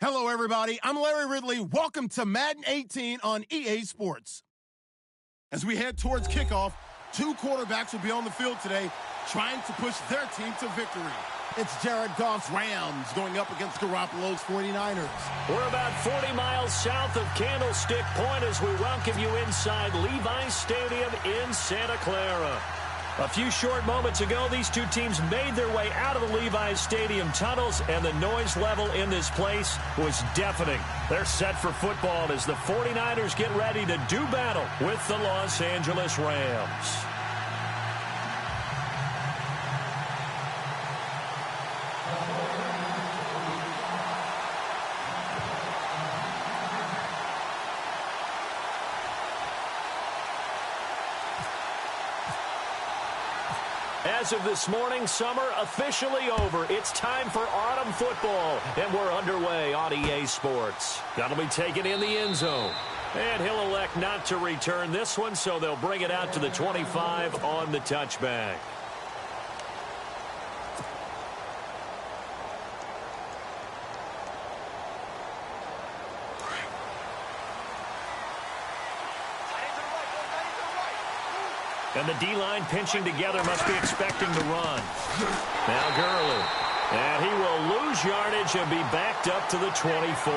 Hello, everybody. I'm Larry Ridley. Welcome to Madden 18 on EA Sports. As we head towards kickoff, two quarterbacks will be on the field today trying to push their team to victory. It's Jared Goff's Rams going up against Garoppolo's 49ers. We're about 40 miles south of Candlestick Point as we welcome you inside Levi's Stadium in Santa Clara. A few short moments ago, these two teams made their way out of the Levi's Stadium tunnels, and the noise level in this place was deafening. They're set for football as the 49ers get ready to do battle with the Los Angeles Rams. As of this morning, summer officially over. It's time for autumn football, and we're underway on EA Sports. That'll be taken in the end zone. And he'll elect not to return this one, so they'll bring it out to the 25 on the touchback. And the D-line pinching together must be expecting to run. Now Gurley. And he will lose yardage and be backed up to the 24.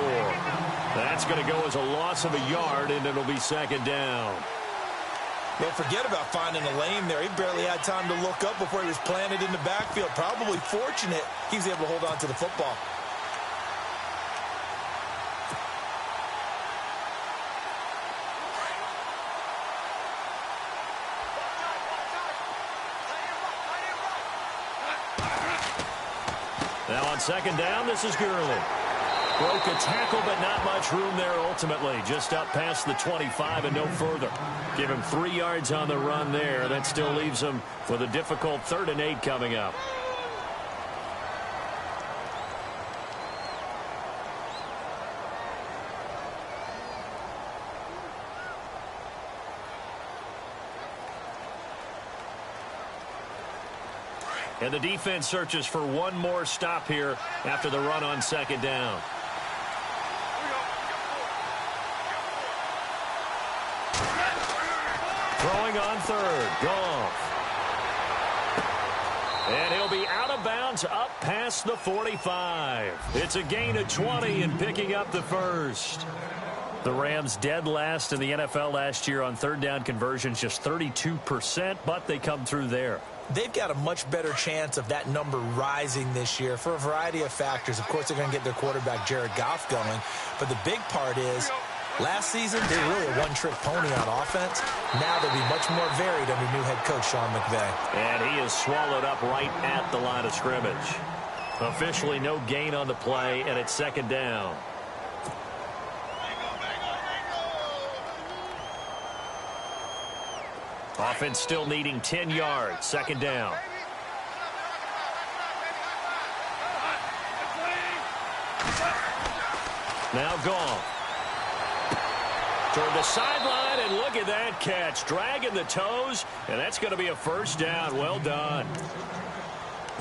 That's going to go as a loss of a yard, and it'll be second down. Well, forget about finding a lane there. He barely had time to look up before he was planted in the backfield. Probably fortunate he was able to hold on to the football. Now on second down, this is Gurley. Broke a tackle, but not much room there ultimately. Just up past the 25 and no further. Give him 3 yards on the run there. That still leaves him with a difficult 3rd and 8 coming up. And the defense searches for one more stop here after the run on second down. Throwing on third. Goff. And he'll be out of bounds up past the 45. It's a gain of 20 and picking up the first. The Rams dead last in the NFL last year on third down conversions, just 32%, but they come through there. They've got a much better chance of that number rising this year for a variety of factors. Of course, they're going to get their quarterback, Jared Goff, going. But the big part is, last season, they were really a one-trick pony on offense. Now they'll be much more varied under new head coach Sean McVay. And he is swallowed up right at the line of scrimmage. Officially no gain on the play, and it's second down. Offense still needing 10 yards. Second down. Now Goff. Toward the sideline, and look at that catch. Dragging the toes, and that's going to be a first down. Well done.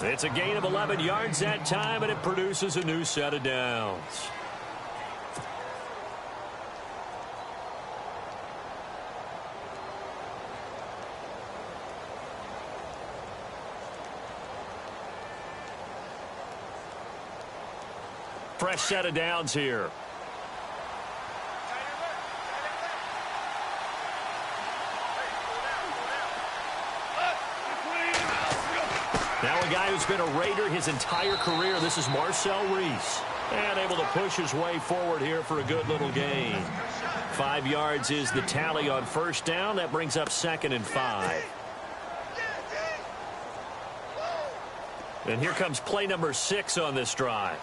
It's a gain of 11 yards that time, and it produces a new set of downs. Fresh set of downs here. Now a guy who's been a Raider his entire career. This is Marcel Reese. And able to push his way forward here for a good little gain. 5 yards is the tally on first down. That brings up 2nd and 5. And here comes play number 6 on this drive.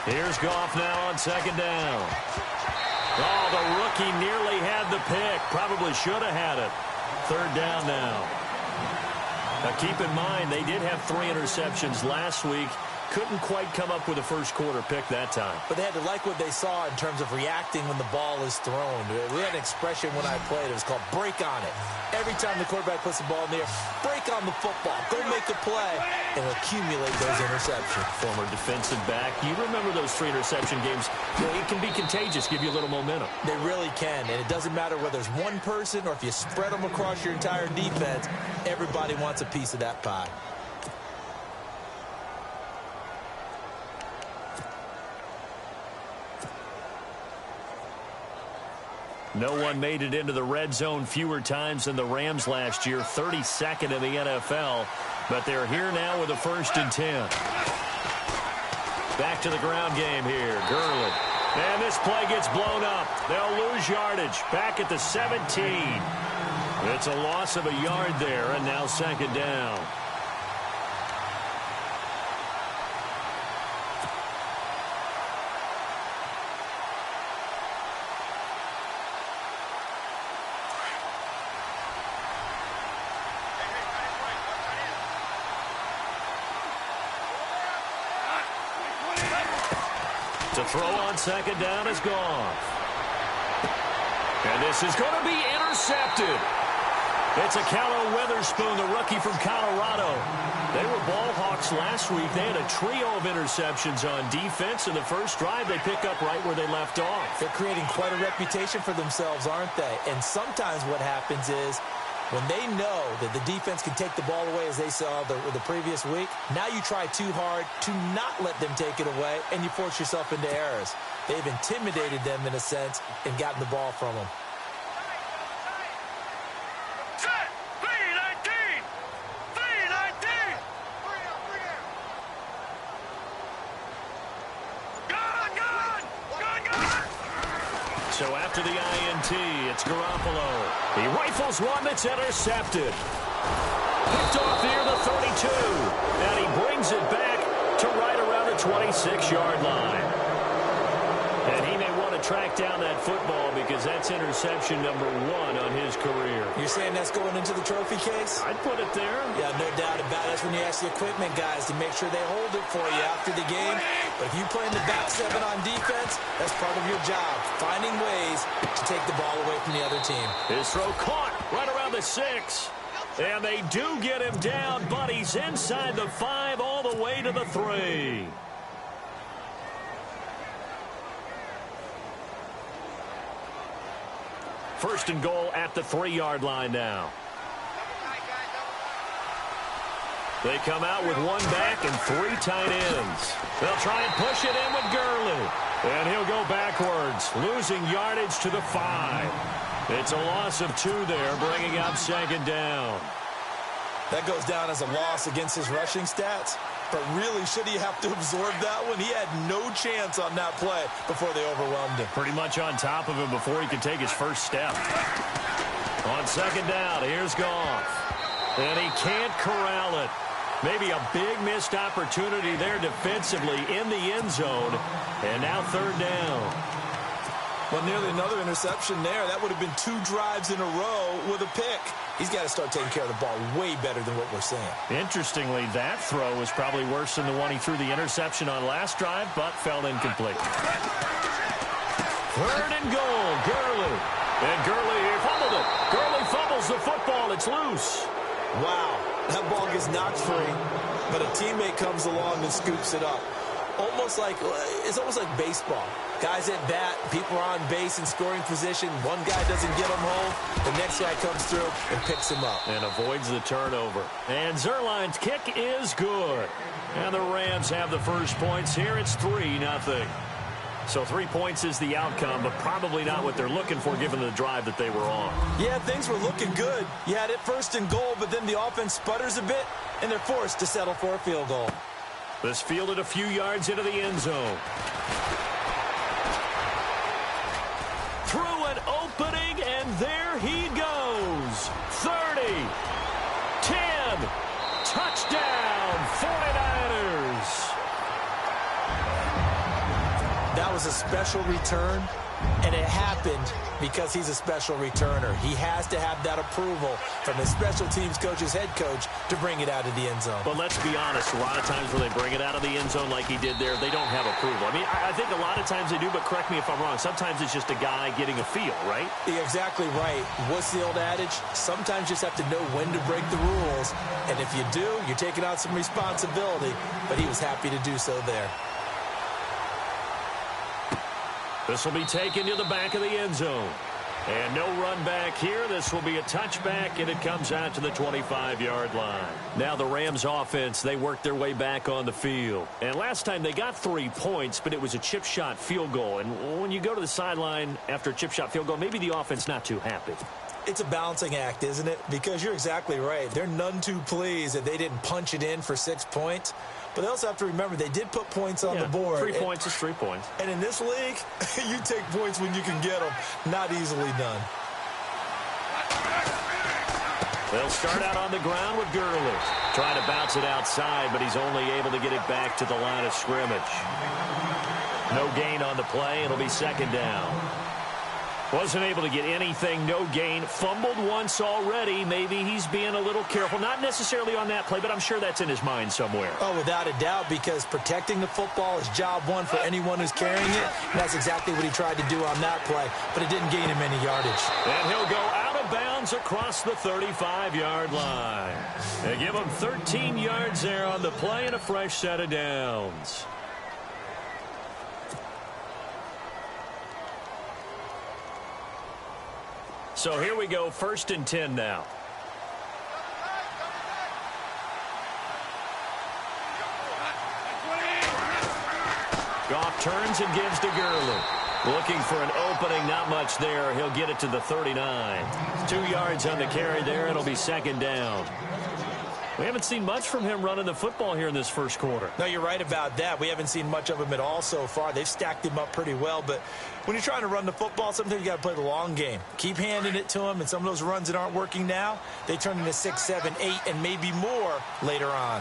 Here's Goff now on second down. Oh, the rookie nearly had the pick. Probably should have had it. Third down now. Now keep in mind, they did have 3 interceptions last week. couldn't quite come up with a first-quarter pick that time. But they had to like what they saw in terms of reacting when the ball is thrown. We had an expression when I played. It was called break on it. Every time the quarterback puts the ball in the air, break on the football. Go make a play and accumulate those interceptions. Former defensive back. You remember those 3 interception games? It can be contagious, give you a little momentum. They really can, and it doesn't matter whether it's one person or if you spread them across your entire defense, everybody wants a piece of that pie. No one made it into the red zone fewer times than the Rams last year, 32nd in the NFL. But they're here now with a 1st and 10. Back to the ground game here. Gurley. And this play gets blown up. They'll lose yardage. Back at the 17. It's a loss of a yard there, and now 2nd down. To throw on 2nd down is gone. And this is going to be intercepted. It's a Callow Witherspoon, the rookie from Colorado. They were ball hawks last week. They had a trio of interceptions on defense. In the first drive, they pick up right where they left off. They're creating quite a reputation for themselves, aren't they? And sometimes what happens is when they know that the defense can take the ball away, as they saw the previous week, now you try too hard to not let them take it away, and you force yourself into errors. They've intimidated them in a sense and gotten the ball from them. So after the INT, it's Garoppolo. He rifles one that's intercepted. Picked off near the 32. And he brings it back to right around the 26-yard line. And he may want to track down that football because that's interception number 1 on his career. You're saying that's going into the trophy case? I'd put it there. Yeah, no doubt about it. That's when you ask the equipment guys to make sure they hold it for you after the game. But if you play in the back 7 on defense, that's part of your job, finding ways to take the ball away from the other team. His throw caught right around the 6. And they do get him down, but he's inside the 5 all the way to the 3. First and goal at the 3-yard line now. They come out with 1 back and 3 tight ends. They'll try and push it in with Gurley. And he'll go backwards, losing yardage to the 5. It's a loss of 2 there, bringing up 2nd down. That goes down as a loss against his rushing stats. But really, should he have to absorb that one? He had no chance on that play before they overwhelmed him. Pretty much on top of him before he could take his first step. On 2nd down, here's Goff. And he can't corral it. Maybe a big missed opportunity there defensively in the end zone. And now 3rd down. Well, nearly another interception there. That would have been 2 drives in a row with a pick. He's got to start taking care of the ball way better than what we're seeing. Interestingly, that throw was probably worse than the one he threw the interception on last drive, but fell incomplete. 3rd and goal, Gurley. And Gurley fumbled it. Gurley fumbles the football. It's loose. Wow, that ball gets knocked free, but a teammate comes along and scoops it up. It's almost like baseball. Guys at bat, people are on base in scoring position. One guy doesn't get him home. The next guy comes through and picks him up. And avoids the turnover. And Zerline's kick is good. And the Rams have the first points here. It's 3-0. So 3 points is the outcome, but probably not what they're looking for given the drive that they were on. Yeah, things were looking good. You had it 1st and goal, but then the offense sputters a bit, and they're forced to settle for a field goal. This fielded a few yards into the end zone. Through an opening, and there he goes. 30, 10, touchdown, 49ers. That was a special return, And it happened because he's a special returner. He has to have that approval from his special teams coach's head coach to bring it out of the end zone. But let's be honest, a lot of times when they bring it out of the end zone like he did there, they don't have approval. I mean, I think a lot of times they do, but correct me if I'm wrong. Sometimes it's just a guy getting a feel, right? You're exactly right. What's the old adage? Sometimes you just have to know when to break the rules. And if you do, you're taking on some responsibility. But he was happy to do so there. This will be taken to the back of the end zone. And no run back here. This will be a touchback, and it comes out to the 25-yard line. Now the Rams offense, they worked their way back on the field. And last time they got 3 points, but it was a chip shot field goal. And when you go to the sideline after a chip shot field goal, maybe the offense not too happy. It's a balancing act, isn't it? Because you're exactly right. They're none too pleased that they didn't punch it in for 6 points. But they also have to remember they did put points on the board. 3 points is 3 points. And in this league, you take points when you can get them. Not easily done. They'll start out on the ground with Gurley. Trying to bounce it outside, but he's only able to get it back to the line of scrimmage. No gain on the play. It'll be second down. Wasn't able to get anything, no gain. Fumbled once already. Maybe he's being a little careful. Not necessarily on that play, but I'm sure that's in his mind somewhere. Oh, without a doubt, because protecting the football is job one for anyone who's carrying it. And that's exactly what he tried to do on that play, but it didn't gain him any yardage. And he'll go out of bounds across the 35-yard line. They give him 13 yards there on the play and a fresh set of downs. So here we go, 1st and 10 now. Goff turns and gives to Gurley. Looking for an opening, not much there. He'll get it to the 39. 2 yards on the carry there. It'll be second down. We haven't seen much from him running the football here in this first quarter. No, you're right about that. We haven't seen much of him at all so far. They've stacked him up pretty well, but when you're trying to run the football, sometimes you got to play the long game. Keep handing it to him, and some of those runs that aren't working now, they turn into 6, 7, 8, and maybe more later on.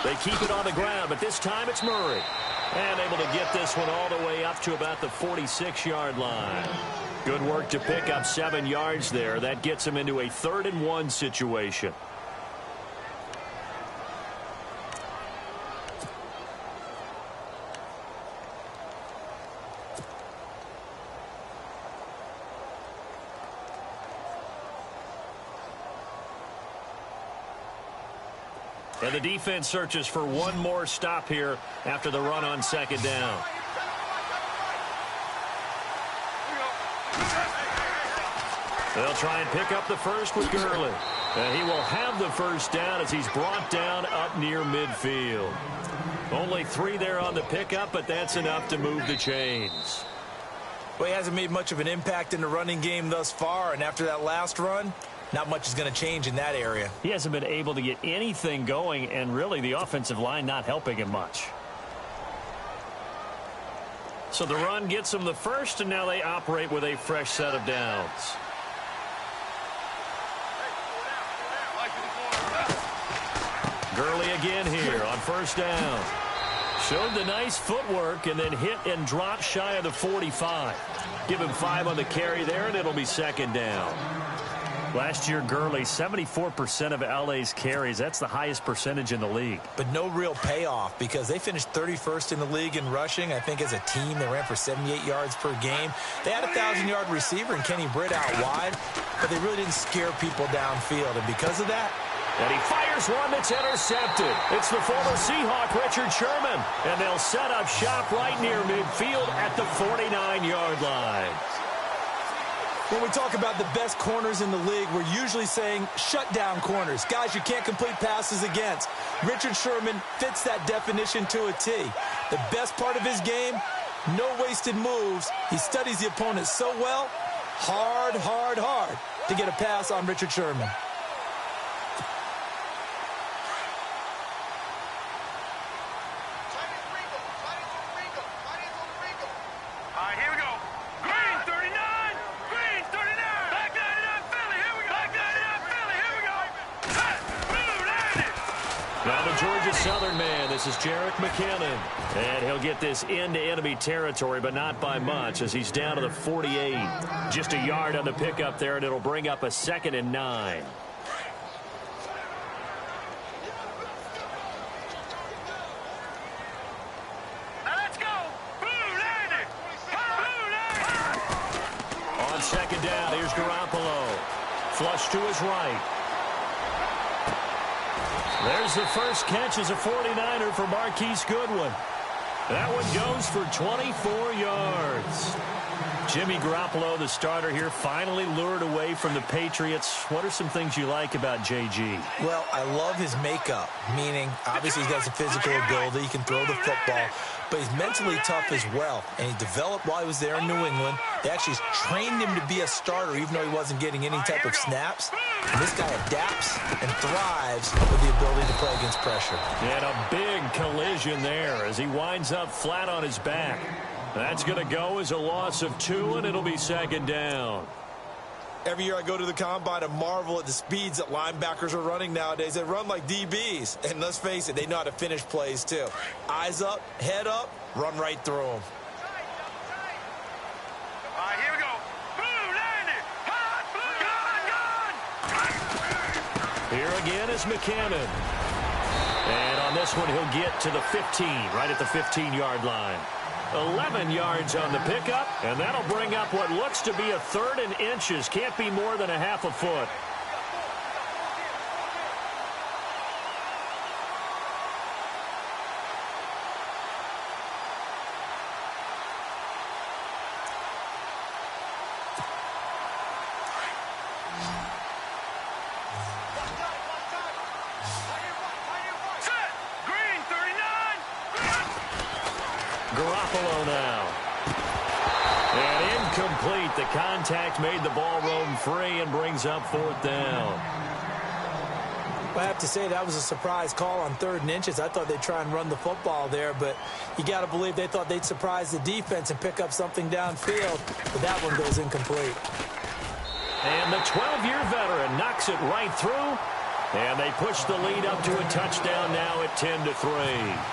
They keep it on the ground, but this time it's Murray. And able to get this one all the way up to about the 46-yard line. Good work to pick up 7 yards there. That gets him into a 3rd and 1 situation. And the defense searches for one more stop here after the run on second down. They'll try and pick up the first with Gurley. And he will have the first down as he's brought down up near midfield. Only 3 there on the pickup, but that's enough to move the chains. Well, he hasn't made much of an impact in the running game thus far, and after that last run, not much is going to change in that area. He hasn't been able to get anything going, and really the offensive line not helping him much. So the run gets him the first, and now they operate with a fresh set of downs. Gurley again here on first down. Showed the nice footwork and then hit and drop shy of the 45. Give him 5 on the carry there, and it'll be second down. Last year, Gurley, 74% of LA's carries. That's the highest percentage in the league. But no real payoff because they finished 31st in the league in rushing. I think as a team, they ran for 78 yards per game. They had a 1,000-yard receiver in Kenny Britt out wide, but they really didn't scare people downfield. And because of that, and he fires one that's intercepted. It's the former Seahawk, Richard Sherman. And they'll set up shop right near midfield at the 49-yard line. When we talk about the best corners in the league, we're usually saying shutdown corners, guys you can't complete passes against. Richard Sherman fits that definition to a T. The best part of his game, no wasted moves. He studies the opponent so well, hard to get a pass on Richard Sherman. Now the Georgia Southern man, this is Jerick McKinnon. And he'll get this into enemy territory, but not by much, as he's down to the 48. Just a yard on the pickup there, and it'll bring up a 2nd and 9. On 2nd down, here's Garoppolo. Flush to his right. There's the first catch as a 49er for Marquise Goodwin. That one goes for 24 yards. Jimmy Garoppolo, the starter here, finally lured away from the Patriots. What are some things you like about JG? Well, I love his makeup, meaning obviously he's got some physical ability. He can throw the football, but he's mentally tough as well. And he developed while he was there in New England. They actually trained him to be a starter, even though he wasn't getting any type of snaps. And this guy adapts and thrives with the ability to play against pressure. And a big collision there as he winds up flat on his back. That's going to go as a loss of 2, and it'll be 2nd down. Every year I go to the combine and marvel at the speeds that linebackers are running nowadays. They run like DBs. And let's face it, they know how to finish plays too. Eyes up, head up, run right through them. All right, here we go. Boom, landed. Hot, Here again is McKinnon. And on this one, he'll get to the 15, right at the 15-yard line. 11 yards on the pickup, and that'll bring up what looks to be a 3rd and inches. Can't be more than a half a foot. Garoppolo now. And incomplete. The contact made the ball roam free and brings up 4th down. I have to say that was a surprise call on 3rd and inches. I thought they'd try and run the football there, but you got to believe they thought they'd surprise the defense and pick up something downfield. But that one goes incomplete. And the 12-year veteran knocks it right through. And they push the lead up to a touchdown now at 10-3.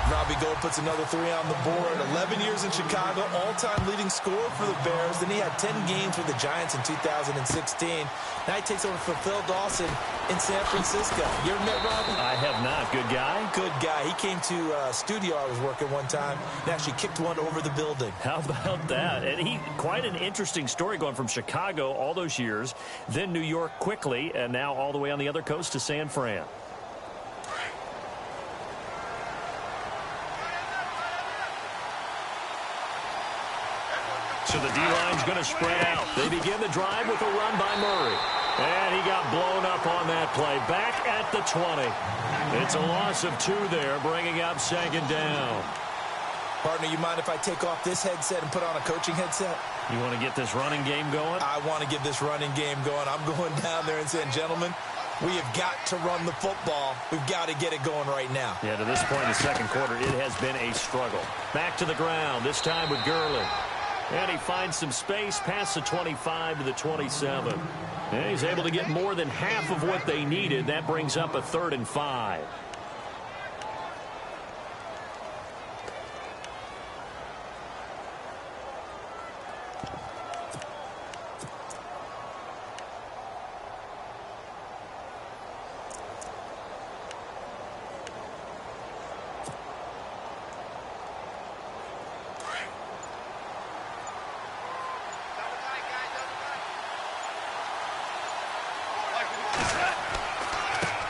Robbie Gould puts another 3 on the board. 11 years in Chicago, all-time leading scorer for the Bears. Then he had 10 games with the Giants in 2016. Now he takes over for Phil Dawson in San Francisco. You ever met Robbie? I have not. Good guy? Good guy. He came to a studio I was working one time and actually kicked one over the building. How about that? And he, quite an interesting story going from Chicago all those years, then New York quickly, and now all the way on the other coast to San Fran. So the D-line's going to spread out. They begin the drive with a run by Murray. And he got blown up on that play. Back at the 20. It's a loss of 2 there, bringing up 2nd down. Partner, you mind if I take off this headset and put on a coaching headset? You want to get this running game going? I want to get this running game going. I'm going down there and saying, gentlemen, we have got to run the football. We've got to get it going right now. Yeah, to this point in the 2nd quarter, it has been a struggle. Back to the ground, this time with Gurley. And he finds some space past the 25 to the 27. And he's able to get more than half of what they needed. That brings up a 3rd and 5.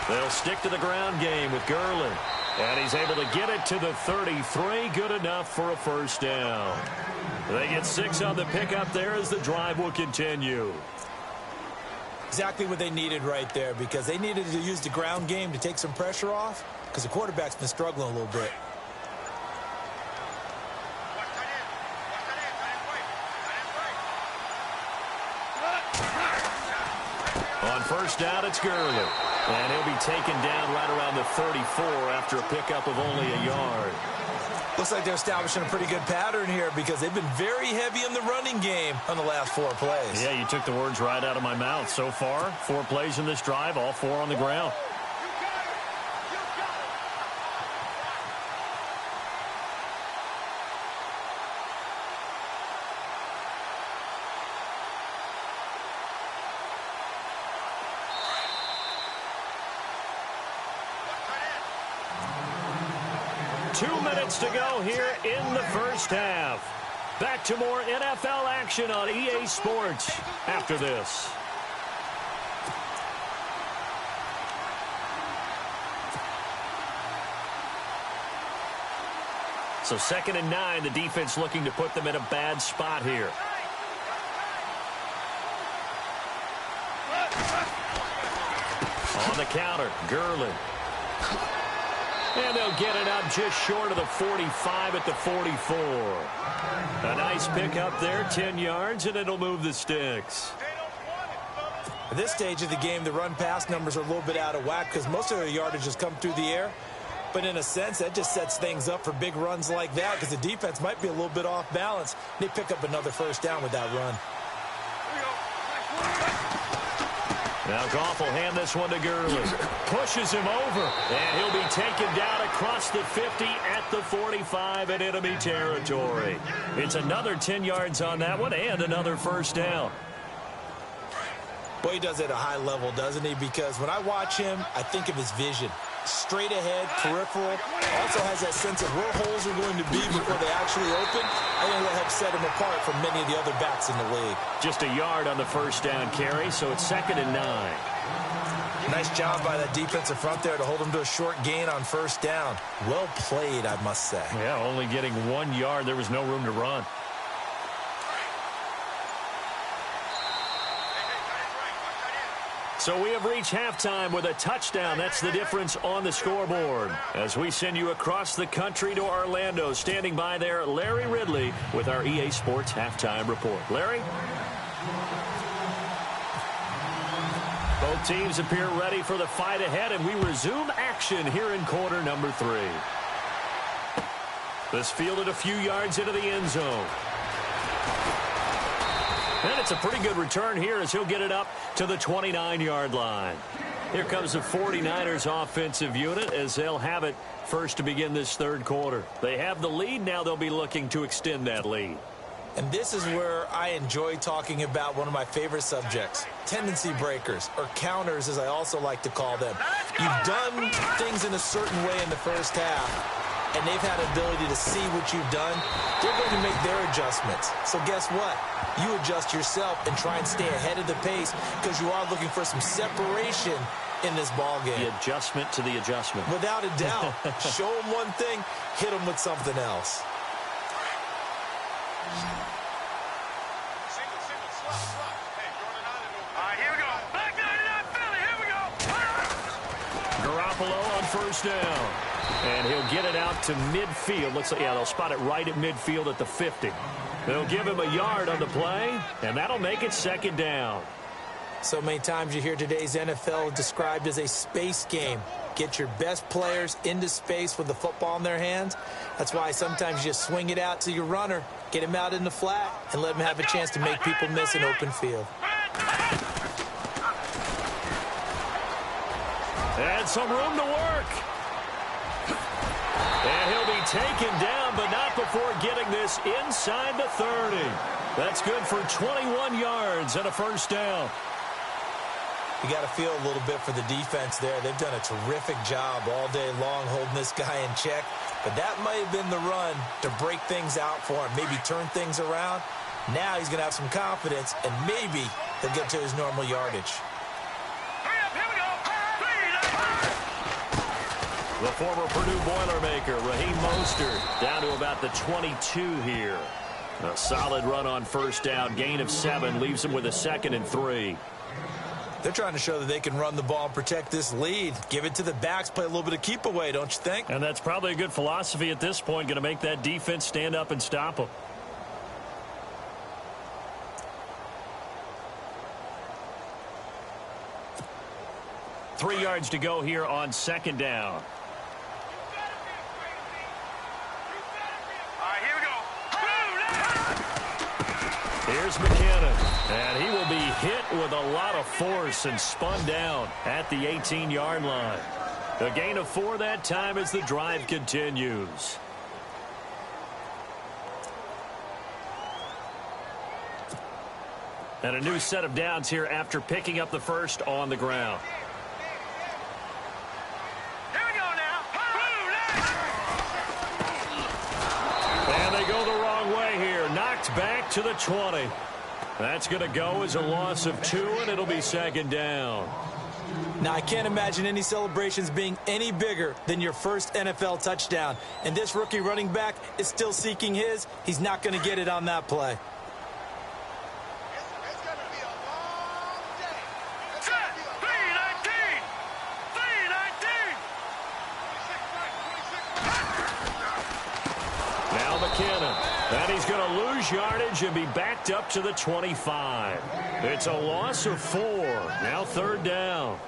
They'll stick to the ground game with Gurley. And he's able to get it to the 33. Good enough for a 1st down. They get 6 on the pickup there as the drive will continue. Exactly what they needed right there, because they needed to use the ground game to take some pressure off, because the quarterback's been struggling a little bit. On 1st down, it's Gurley. And he'll be taken down right around the 34 after a pickup of only a yard. Looks like they're establishing a pretty good pattern here, because they've been very heavy in the running game on the last 4 plays. Yeah, you took the words right out of my mouth. So far, 4 plays in this drive, all 4 on the ground. 2 minutes to go here in the first half. Back to more NFL action on EA Sports after this. So 2nd and 9, the defense looking to put them in a bad spot here. On the counter, Gurley. And they'll get it up just short of the 45 at the 44. A nice pickup there, 10 yards, and it'll move the sticks. At this stage of the game, the run-pass numbers are a little bit out of whack because most of their yardage has come through the air. But in a sense, that just sets things up for big runs like that because the defense might be a little bit off balance. They pick up another first down with that run. Now Goff will hand this one to Gurley. Pushes him over. And he'll be taken down across the 50 at the 45 in enemy territory. It's another 10 yards on that one and another first down. Boy, he does it at a high level, doesn't he? Because when I watch him, I think of his vision. Straight ahead, peripheral. Also has that sense of where holes are going to be before they actually open. I think that helps set him apart from many of the other backs in the league. Just a yard on the first down carry, so it's 2nd and 9. Nice job by that defensive front there to hold him to a short gain on first down. Well played, I must say. Yeah, only getting 1 yard. There was no room to run. So we have reached halftime with a touchdown. That's the difference on the scoreboard. As we send you across the country to Orlando, standing by there, Larry Ridley with our EA Sports Halftime Report. Larry? Both teams appear ready for the fight ahead, and we resume action here in quarter number 3. This fielded a few yards into the end zone. And it's a pretty good return here as he'll get it up to the 29-yard line. Here comes the 49ers offensive unit as they'll have it first to begin this third quarter. They have the lead. Now they'll be looking to extend that lead. And this is where I enjoy talking about one of my favorite subjects, tendency breakers, or counters as I also like to call them. You've done things in a certain way in the first half, and they've had ability to see what you've done. They're going to make their adjustments. So guess what? You adjust yourself and try and stay ahead of the pace because you are looking for some separation in this ball game. The adjustment to the adjustment. Without a doubt. Show them one thing, hit them with something else. Here we go. Back 99 Philly. Here we go. Garoppolo on first down. And he'll get it out to midfield. Looks like, yeah, they'll spot it right at midfield at the 50. They'll give him a yard on the play, and that'll make it 2nd down. So many times you hear today's NFL described as a space game. Get your best players into space with the football in their hands. That's why sometimes you just swing it out to your runner, get him out in the flat, and let him have a chance to make people miss an open field. And some room to work. And he'll be taken down, but not before getting this inside the 30. That's good for 21 yards and a first down. You got to feel a little bit for the defense there. They've done a terrific job all day long holding this guy in check. But that might have been the run to break things out for him, maybe turn things around. Now he's going to have some confidence, and maybe he'll get to his normal yardage. The former Purdue Boilermaker, Raheem Mostert, down to about the 22 here. A solid run on first down, gain of 7, leaves him with a 2nd and 3. They're trying to show that they can run the ball and protect this lead. Give it to the backs, play a little bit of keep away, don't you think? And that's probably a good philosophy at this point, going to make that defense stand up and stop them. Three yards to go here on 2nd down. Here's McKinnon, and he will be hit with a lot of force and spun down at the 18-yard line. A gain of 4 that time as the drive continues. And a new set of downs here after picking up the first on the ground. gets back to the 20. That's going to go as a loss of 2, and it'll be second down. Now, I can't imagine any celebrations being any bigger than your first NFL touchdown. And this rookie running back is still seeking his. He's not going to get it on that play. It's going to be a long day. Set. 3-19. 3-19. Now McKinnon. And he's going to lose yardage and be backed up to the 25. It's a loss of 4. Now third down.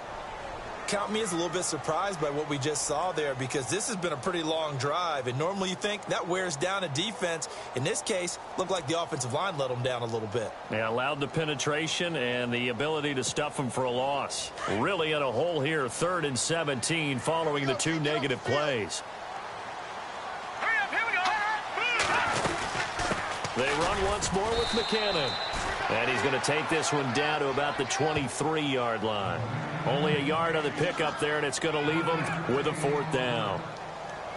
Count me as a little bit surprised by what we just saw there, because this has been a pretty long drive, and normally you think that wears down a defense. In this case, looked like the offensive line let them down a little bit. They allowed the penetration and the ability to stuff them for a loss. Really in a hole here, 3rd and 17 following the 2 negative plays. Hurry up, here we go. They run once more with McKinnon. And he's going to take this one down to about the 23-yard line. Only a yard on the pickup there, and it's going to leave them with a 4th down.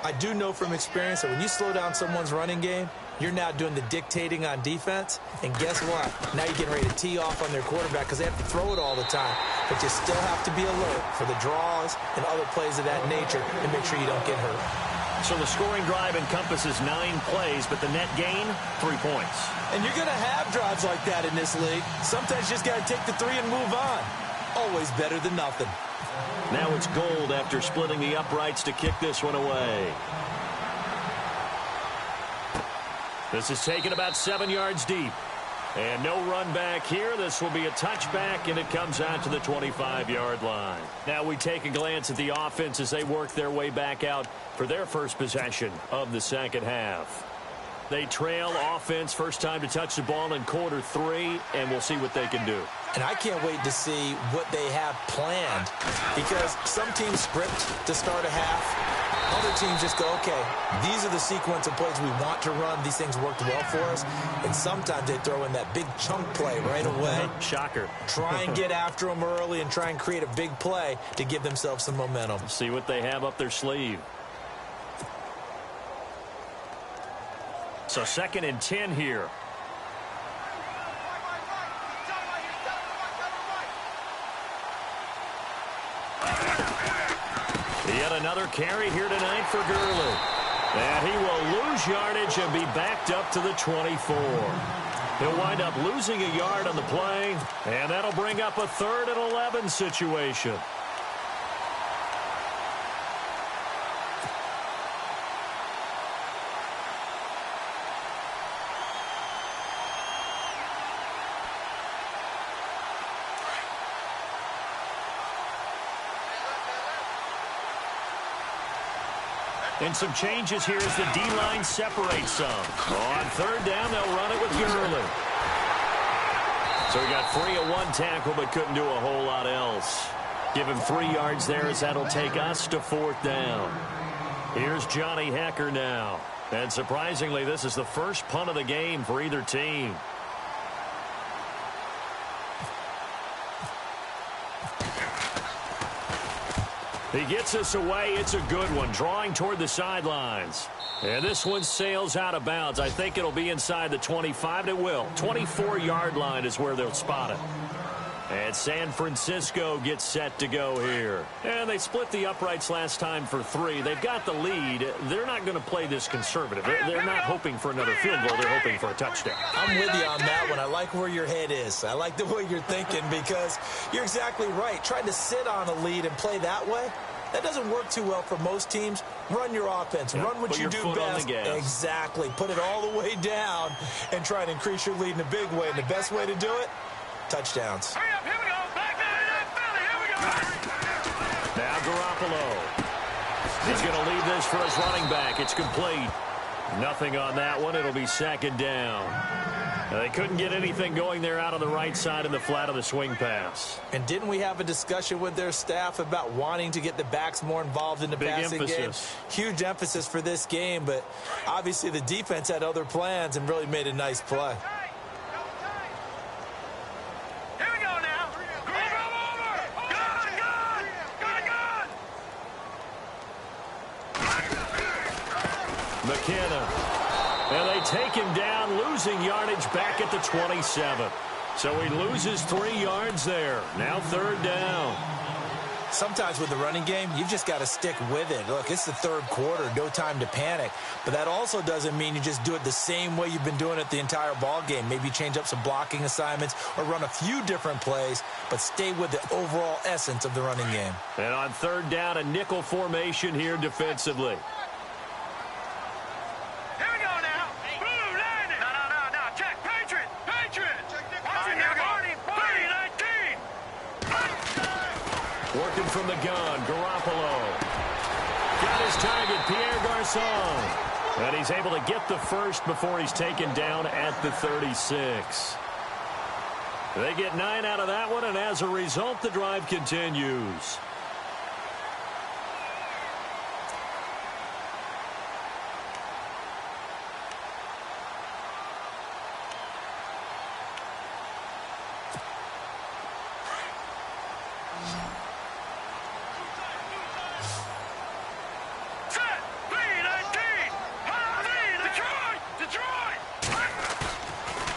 I do know from experience that when you slow down someone's running game, you're now doing the dictating on defense. And guess what? Now you're getting ready to tee off on their quarterback because they have to throw it all the time. But you still have to be alert for the draws and other plays of that nature and make sure you don't get hurt. So the scoring drive encompasses 9 plays, but the net gain, 3 points. And you're going to have drives like that in this league. Sometimes you just got to take the 3 and move on. Always better than nothing. Now it's Gold after splitting the uprights to kick this one away. This is taken about 7 yards deep. And no run back here. This will be a touchback, and it comes out to the 25-yard line. Now we take a glance at the offense as they work their way back out for their first possession of the second half. They trail offense, first time to touch the ball in quarter 3, and we'll see what they can do. And I can't wait to see what they have planned, because some teams script to start a half. Other teams just go, okay, these are the sequence of plays we want to run. These things worked well for us. And sometimes they throw in that big chunk play right away. Shocker. Try and get after them early and try and create a big play to give themselves some momentum. See what they have up their sleeve. So 2nd and 10 here. Yet another carry here tonight for Gurley. And he will lose yardage and be backed up to the 24. He'll wind up losing a yard on the play, and that'll bring up a 3rd and 11 situation. And some changes here as the D-line separates some. On 3rd down, they'll run it with Gurley. So he got free of 1 tackle, but couldn't do a whole lot else. Give him 3 yards there as that'll take us to 4th down. Here's Johnny Hecker now. And surprisingly, this is the first punt of the game for either team. He gets us away. It's a good one, drawing toward the sidelines. And this one sails out of bounds. I think it'll be inside the 25. It will. 24-yard line is where they'll spot it. And San Francisco gets set to go here. And they split the uprights last time for 3. They've got the lead. They're not going to play this conservative. They're not hoping for another field goal. They're hoping for a touchdown. I'm with you on that one. I like where your head is. I like the way you're thinking, because you're exactly right. Trying to sit on a lead and play that way, that doesn't work too well for most teams. Run your offense. Run what you do best. Exactly. Put it all the way down and try and increase your lead in a big way. And the best way to do it, touchdowns. Hurry up, here we go. Back 99 Philly, here we go. Now Garoppolo. He's going to leave this for his running back. It's complete. Nothing on that one. It'll be 2nd down. They couldn't get anything going there out on the right side in the flat of the swing pass. And didn't we have a discussion with their staff about wanting to get the backs more involved in the passing game? Huge emphasis for this game, but obviously the defense had other plans and really made a nice play. Here we go now. Over. Gun. McKinnon. And they take him down, losing yardage back at the 27. So he loses 3 yards there. Now 3rd down. Sometimes with the running game, you've just got to stick with it. Look, it's the 3rd quarter, no time to panic. But that also doesn't mean you just do it the same way you've been doing it the entire ball game. Maybe change up some blocking assignments or run a few different plays, but stay with the overall essence of the running game. And on 3rd down, a nickel formation here defensively. Here we go now. Blue line it. No. Check. Patriot. All right, here we go. 30-19. Working from the gun, Garoppolo. Got his target, Pierre Garçon. And he's able to get the first before he's taken down at the 36. They get 9 out of that one, and as a result, the drive continues.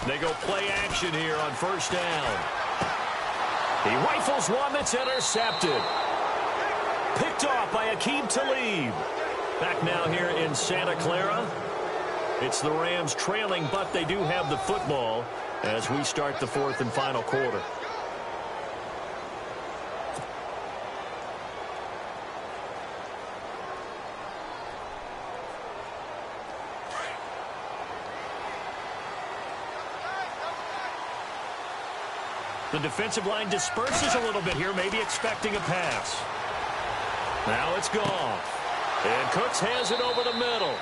They go play action here on 1st down. He rifles one that's intercepted. Picked off by Aqib Talib. Back now here in Santa Clara. It's the Rams trailing, but they do have the football as we start the 4th and final quarter. The defensive line disperses a little bit here, maybe expecting a pass. Now it's Goff. And Cooks has it over the middle.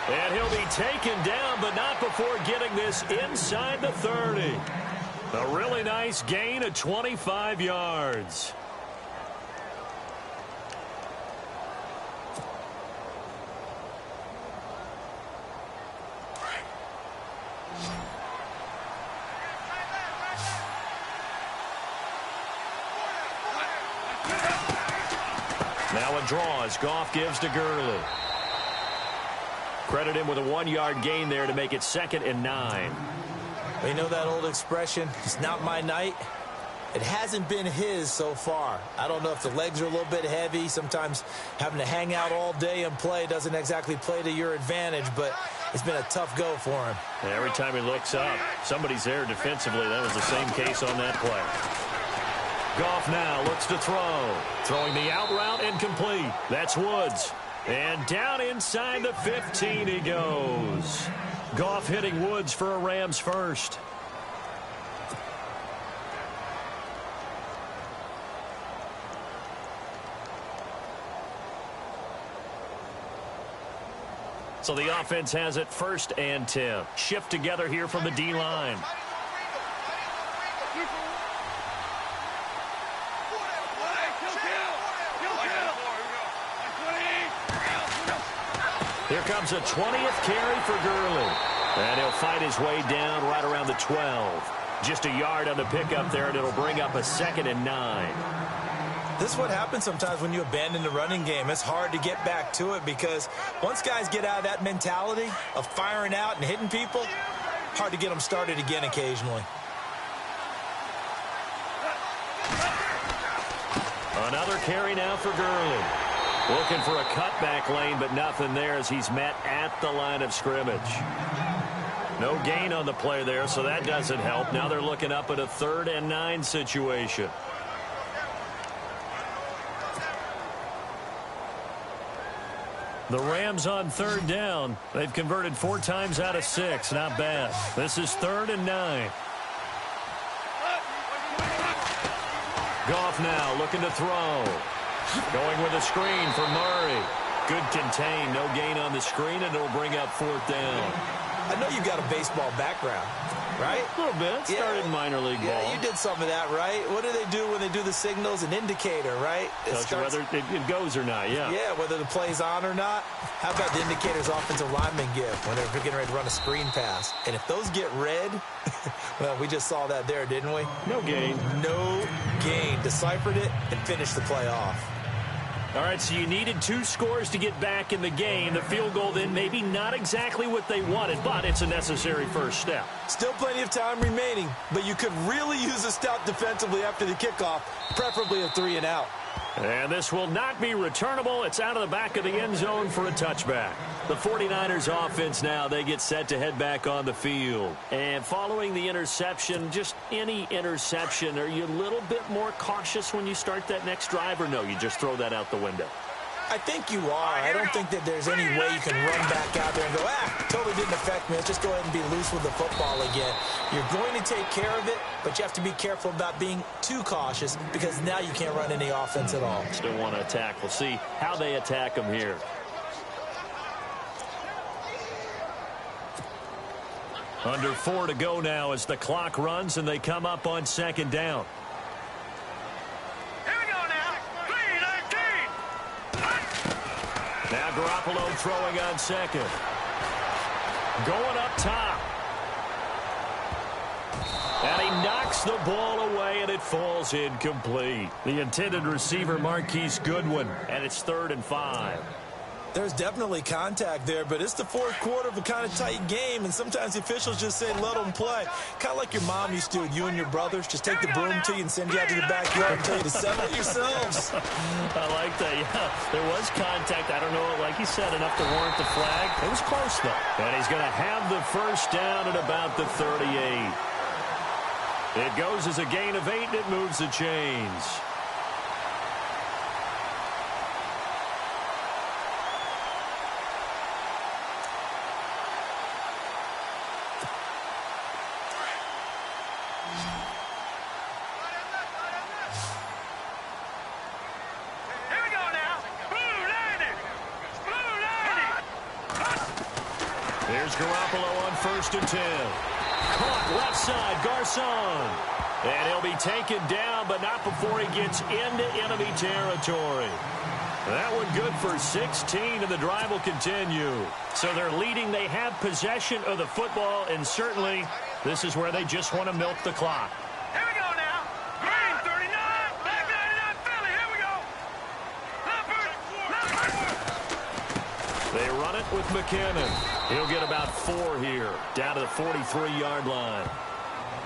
And he'll be taken down, but not before getting this inside the 30. A really nice gain of 25 yards. Now a draw as Goff gives to Gurley. Credit him with a 1-yard gain there to make it 2nd and 9. You know that old expression, it's not my night? It hasn't been his so far. I don't know if the legs are a little bit heavy. Sometimes having to hang out all day and play doesn't exactly play to your advantage, but it's been a tough go for him. And every time he looks up, somebody's there defensively. That was the same case on that play. Goff now looks to throw. Throwing the out route incomplete. That's Woods. And down inside the 15 he goes. Goff hitting Woods for a Rams first. So the offense has it 1st and 10. Shift together here from the D-line. Here comes a 20th carry for Gurley. And he'll fight his way down right around the 12. Just a yard on the pickup there, and it'll bring up a 2nd and 9. This is what happens sometimes when you abandon the running game. It's hard to get back to it because once guys get out of that mentality of firing out and hitting people, hard to get them started again occasionally. Another carry now for Gurley. Looking for a cutback lane, but nothing there as he's met at the line of scrimmage. No gain on the play there, so that doesn't help. Now they're looking up at a 3rd and 9 situation. The Rams on 3rd down. They've converted 4 times out of 6. Not bad. This is 3rd and 9. Goff now looking to throw. Going with a screen for Murray. Good contain. No gain on the screen, and it'll bring up 4th down. I know you've got a baseball background, right? A little bit. Started in minor league ball. Yeah, you did some of that, right? What do they do when they do the signals? An indicator, right? Tells you whether it goes or not, yeah. Yeah, whether the play's on or not. How about the indicators offensive linemen give when they're getting ready to run a screen pass? And if those get red, well, we just saw that there, didn't we? No gain. No gain. Deciphered it and finished the play off. All right, so you needed 2 scores to get back in the game. The field goal then maybe not exactly what they wanted, but it's a necessary first step. Still plenty of time remaining, but you could really use a stop defensively after the kickoff, preferably a 3-and-out. And this will not be returnable. It's out of the back of the end zone for a touchback. The 49ers offense now, they get set to head back on the field. And following the interception, just any interception, are you a little bit more cautious when you start that next drive, or no, you just throw that out the window? I think you are. I don't think that there's any way you can run back out there and go, totally didn't affect me. Let's just go ahead and be loose with the football again. You're going to take care of it, but you have to be careful about being too cautious because now you can't run any offense at all. Still want to attack. We'll see how they attack them here. Under 4 to go now as the clock runs and they come up on 2nd down. Now Garoppolo throwing on 2nd. Going up top. And he knocks the ball away, and it falls incomplete. The intended receiver, Marquise Goodwin, and it's 3rd and 5. There's definitely contact there, but it's the 4th quarter of a kind of tight game, and sometimes the officials just say, let them play. Kind of like your mom used to with you and your brothers. Just take the broom to you and send you out to the backyard and tell you to settle it yourselves. I like that, yeah. There was contact. I don't know, like he said, enough to warrant the flag. It was close, though. And he's going to have the first down at about the 38. It goes as a gain of 8, and it moves the chains. Here's Garoppolo on 1st and 10. Caught left side, Garcon. And he'll be taken down, but not before he gets into enemy territory. That one good for 16, and the drive will continue. So they're leading. They have possession of the football, and certainly this is where they just want to milk the clock. Here we go now. Green, 39. Back 99, Philly. Here we go. They run it with McKinnon. He'll get about 4 here, down to the 43-yard line. I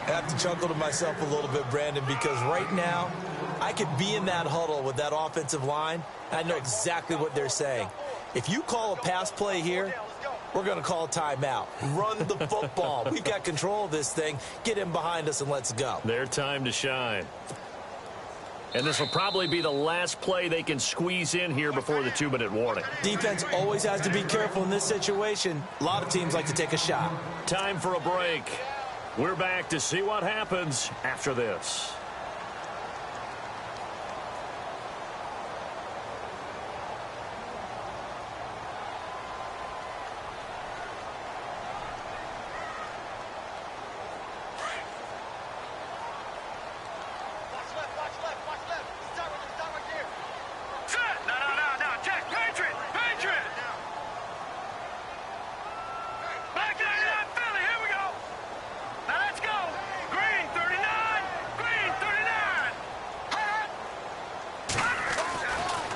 have to chuckle to myself a little bit, Brandon, because right now I could be in that huddle with that offensive line, and I know exactly what they're saying. If you call a pass play here, we're going to call a timeout. Run the football. We've got control of this thing. Get in behind us and let's go. Their time to shine. And this will probably be the last play they can squeeze in here before the 2-minute warning. Defense always has to be careful in this situation. A lot of teams like to take a shot. Time for a break. We're back to see what happens after this.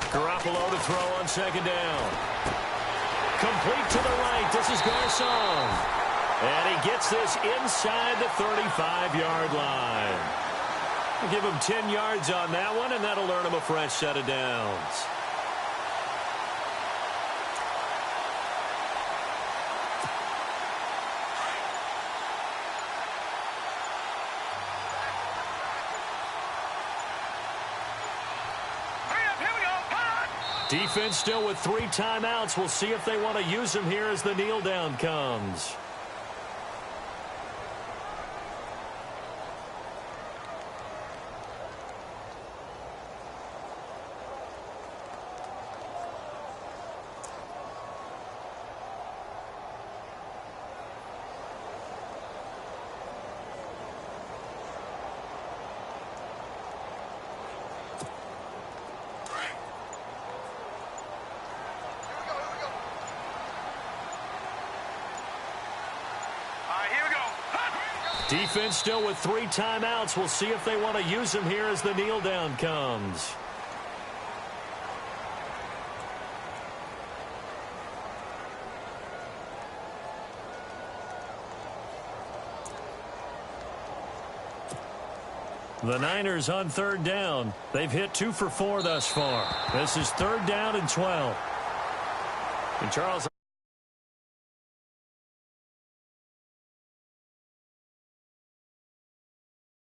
Garoppolo to throw on 2nd down. Complete to the right. This is Garcon. And he gets this inside the 35-yard line. We'll give him 10 yards on that one, and that'll earn him a fresh set of downs. Defense still with 3 timeouts. We'll see if they want to use them here as the kneel down comes. Defense still with 3 timeouts. We'll see if they want to use them here as the kneel down comes. The Niners on third down. They've hit 2 for 4 thus far. This is third down and 12. And Charles...